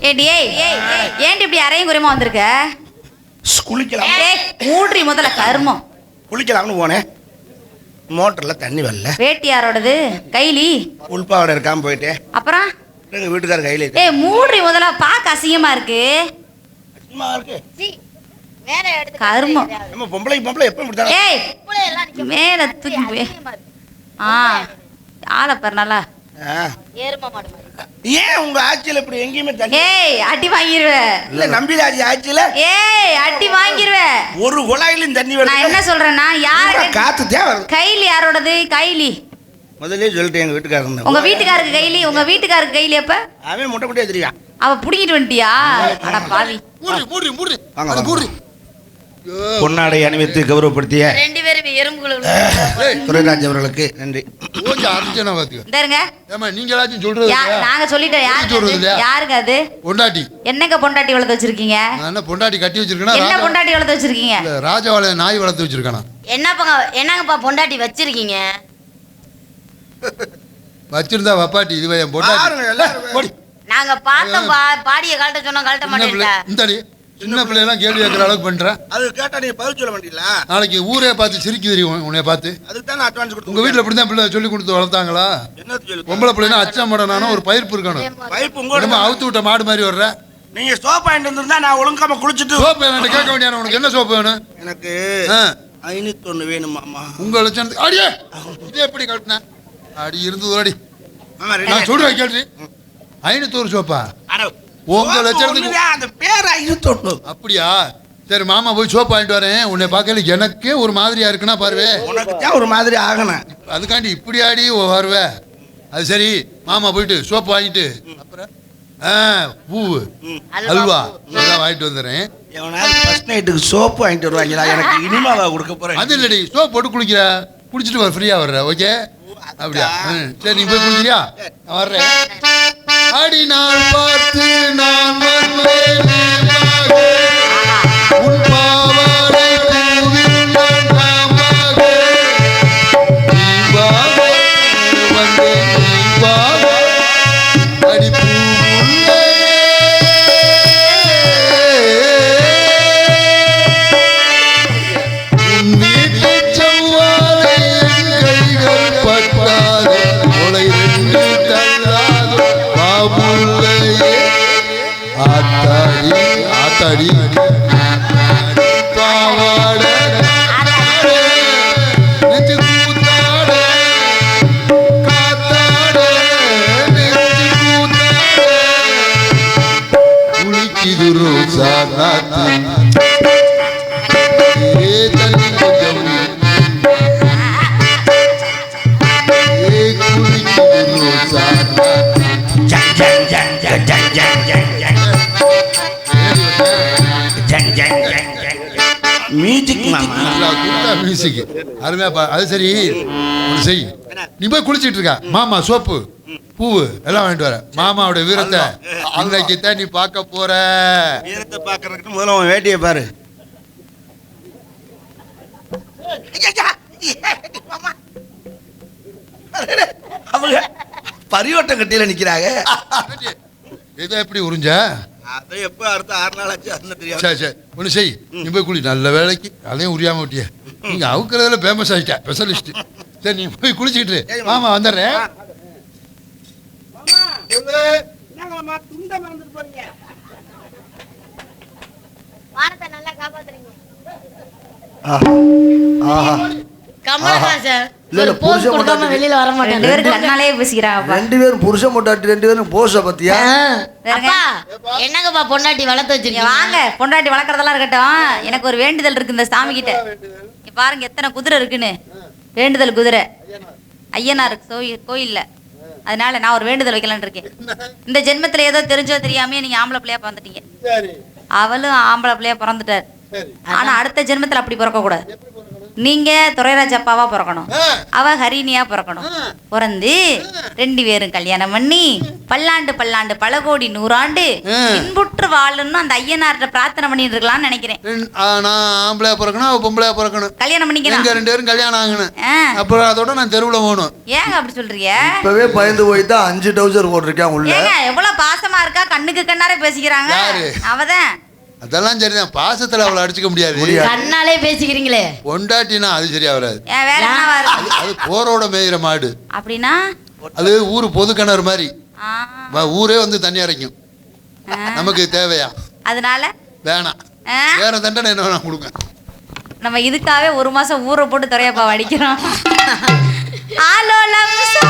ஏண்டி ஏண்டி இப்படி அரையும் குறையமா வந்திருக்க? குளிக்கலாம். மூட்ரி முதல்ல கருமம். குளிக்கலாம்னு போனேன், மோட்டர்ல தண்ணி வரல. வேட்டி யாரோடது? கைலி உள்பாவோட இருக்காம போயிட்டேன். அப்புறம் எங்க வீட்டுக்கார கையில மூட்ரி முதல்ல பாக்க அசிங்கமா இருக்கு. கருமம். நம்ம பொம்பளை எப்ப முடித்தாலும் மேல தூக்கி போய் ஆளை பாரு நல்லா. ஏன் உங்க ஆட்சியில இப்படி எங்கேயுமே தண்ணி? அடி வாங்கிருவேன். இல்ல நம்பிராஜி ஆட்சியில அடி வாங்கிருவேன். ஒரு குழாயிலும் தண்ணி வருது. நான் என்ன சொல்றேன்னா, யாரு காத்து தேவை? கைலி யாரோடது? கைலி முதல்ல சொல்லிட்டு எங்க வீட்டுக்காரங்க. உங்க வீட்டுக்காருக்கு கைலி? உங்க வீட்டுக்காருக்கு கைலி அப்ப அவன் முட்டை முட்டையா தெரியும். அவ புடிங்கிட்டு வந்துட்டியா? அட பாவி. பொன்னாடை அணிவித்து கௌரவப்படுத்திய ரெண்டு பேரும் எறும்புகள் துரைராஜ் அவர்களுக்கு நன்றி. நாங்க சொல்லிட்டோம். யாருங்க அது? பொண்டாட்டி. என்னங்க பொண்டாட்டி வளர்த்து வச்சிருக்கீங்க? பொண்டாட்டி கட்டி வச்சிருக்கேன். என்ன பொண்டாட்டி வளர்த்து வச்சிருக்கீங்க? ராஜாவால நாய் வளர்த்து வச்சிருக்கானா? என்னங்கப்பா பொண்டாட்டி வச்சிருக்கீங்க? வச்சிருந்தா வப்பாட்டி. இதுவே என் பொண்டாட்டி. நாங்க பார்த்தோம். பாடிய கழட்ட சொன்னா கழட்ட மாட்டேன். சின்ன பிள்ளைலாம் கேள்வி கேட்கற அளவுக்கு பண்றேன். அது கேட்டா நீ பதில் சொல்ல மாட்டீங்களா? நாளைக்கு ஊரே பார்த்து சிரிக்கி தெரியும் உன்னை பார்த்து. அதுக்கு தான் அட்வான்ஸ் கொடுத்து. உங்க வீட்டுல இப்படிதான் பிள்ளை சொல்லி கொடுத்து வளர்த்தாங்களா? பொம்பளை பிள்ளைனா அச்சம் படனானோ ஒரு பயிர்ப்பு இருக்கணும். பைப் உங்க அவுத்து விட்ட மாடு மாதிரி வர்ற. நீங்க சோப் வாங்கிட்டு வந்திருந்தா நான் ஒழுங்காம குளிச்சுட்டு. சோப்பு வேணும் கேட்க வேண்டிய. உனக்கு என்ன சோப்பு வேணும்? எனக்கு 501 வேணும் மாமா. உங்க லட்சணத்துக்கு அடியே இதே எப்படி கட்டின அடி இருந்தது அடி. நான் சொல்றேன் கேள்வி. 501 சோப்பா? உங்க லட்சணத்துக்கு அந்த பேர் 501. அப்படியா? சரி மாமா போய் சோப்பு வாங்கிட்டு வரேன். உன்னை பார்க்கல எனக்கே ஒரு மாதிரியா இருக்குன்னா பாருவே. உனக்கு தான் ஒரு மாதிரி ஆகணும். அதுக்காண்டி இப்படி ஆடி வருவே. அது சரி மாமா போயிட்டு சோப்பு வாங்கிட்டு அப்புறம் பூவு அல்வா எல்லாம் வாங்கிட்டு வந்துடுறேன். ஃபர்ஸ்ட் நைட்டுக்கு சோப்பு வாங்கிட்டு வருவாங்களா? எனக்கு இனிமாவா கொடுக்க போறேன். அது இல்லடி, சோப் போட்டு குளிக்கிற, குளிச்சுட்டு வர ஃப்ரீயா வர்ற. ஓகே அப்படியா? சரி நீ போய் குளிக்கிறியா? நான் வர்றேன். அடி நாள் பார்த்து நான் வந்தேன் உன் பாவாடை பூவின் நாமாக நீ வாக வந்தேன் நீ வாக அடி பூவுள்ளே உன் வீட்டு செவ்வாழை என் கைகள் பட்டாது கொலை ரெண்டு தள்ளாது பாபுள்ளையே ஆத்தாடி ஆத்தாடி பாவாட நெஞ்சு கூத்தாட காத்தாட நெஞ்சு கூத்தாட குளிக்குது ரோசா நாத்து ஏ தண்ணி கொஞ்சம் ஏ குளிக்குது ரோசா மியூசிக் அருமையா. அது சரி ஒன்று செய். நீ போய் குளிச்சிட்டு இருக்க. மாமா சோப்பு பூவு எல்லாம் வாங்கிட்டு வர. மாமாவோட வீரத்தை அன்னைக்கு தான் நீ பார்க்க போற. வீரத்தை பார்க்கறதுக்கு முதல்ல உன் வேட்டியை பாரு. அவங்க பரிவட்டம் கட்டியில நிக்கிறாங்க. இதை எப்படி உறிஞ்ச? அதை எப்போ அடுத்த 6 நாள் ஆச்சு அது தெரியாது. சரி சரி ஒன்று செய். நீ போய் குளி. நல்ல வேலைக்கு அதையும் உரியாம விட்டிய. நீங்க அவுக்கிறதுல ஃபேமஸ் ஆகிட்ட ஸ்பெஷலிஸ்ட். சரி நீ போய் குளிச்சுக்கிட்டு மாமா வந்துடுறேன். வெளியில வர மாட்டேன். ரெண்டு பேரும் புருஷன் பொண்டாட்டி 2 பேரும் போஸ பத்தியா? என்னங்கப்பா பொண்டாட்டி வளர்த்து வச்சிருக்கீங்க? வாங்க பொண்டாட்டி வளர்க்கறதெல்லாம் இருக்கட்டும். எனக்கு ஒரு வேண்டுதல் இருக்கு இந்த சாமி கிட்ட. பாருங்க எத்தனை குதிரை இருக்குன்னு. வேண்டுதல் குதிரை ஐயனார் கோயில்ல. அதனால நான் ஒரு வேண்டுதல் வைக்கலான்னு இருக்கேன். இந்த ஜென்மத்துல ஏதோ தெரிஞ்சோ தெரியாம நீங்க ஆம்பளை பிள்ளையா பிறந்துட்டீங்க. அவளும் ஆம்பளை பிள்ளையா பிறந்துட்டார். ஆனா அடுத்த ஜென்மத்துல அப்படி பிறக்க கூடாது. நீங்க துரைராஜ் அப்பாவா பிறக்கணும், ஆ. அவ ஹரிணியா பிறக்கணும். பிறந்து 2 பேரும் கல்யாணம் பண்ணி பல்லாண்டு பல்லாண்டு பல கோடி 100 ஆண்டு இன்புற்று வாழணும்னு அந்த ஐயனார்ட்ட பிரார்த்தனை பண்ணிட்டு இருக்கலாம்னு நினைக்கிறேன். நான் ஆம்பளையா பிறக்கணும், அவ பொம்பளையா பிறக்கணும். கல்யாணம் பண்ணிக்கலாம். எங்க 2 பேரும் கல்யாணம் ஆகணும். ஆ. அப்புறம் அதோட நான் தெருவுல போகணும். ஏங்க அப்படி சொல்றீங்க? இப்பவே பயந்து போய் தான் 5 டவுசர் போட்டிருக்கேன் உள்ள. ஏங்க எவ்வளவு பாசமா இருக்கா, கண்ணுக்கு கண்ணாரே பேசிக்கிறாங்க. யாரு? அவதான். அதெல்லாம் சரிதான், பாசத்துல அவளை அடிச்சுக்க முடியாது. கண்ணாலே பேசிக்கிறீங்களே. பொண்டாட்டினா அது சரியா வராது. ஏன் வேற என்னவா இருக்கு? அது போரோட மேயிற மாடு. அப்படின்னா அது ஊரு பொது கிணறு மாதிரி. ஆ. ஊரே வந்து தண்ணி அரைக்கும். நமக்கு தேவையா? அதனால வேணாம். ஆ. வேற தண்டனை என்ன வேணா கொடுங்க. நம்ம இதுக்காகவே 1 மாசம் ஊரை போட்டு துறையப்பா அடிக்கிறோம். ஆலோலம் சோ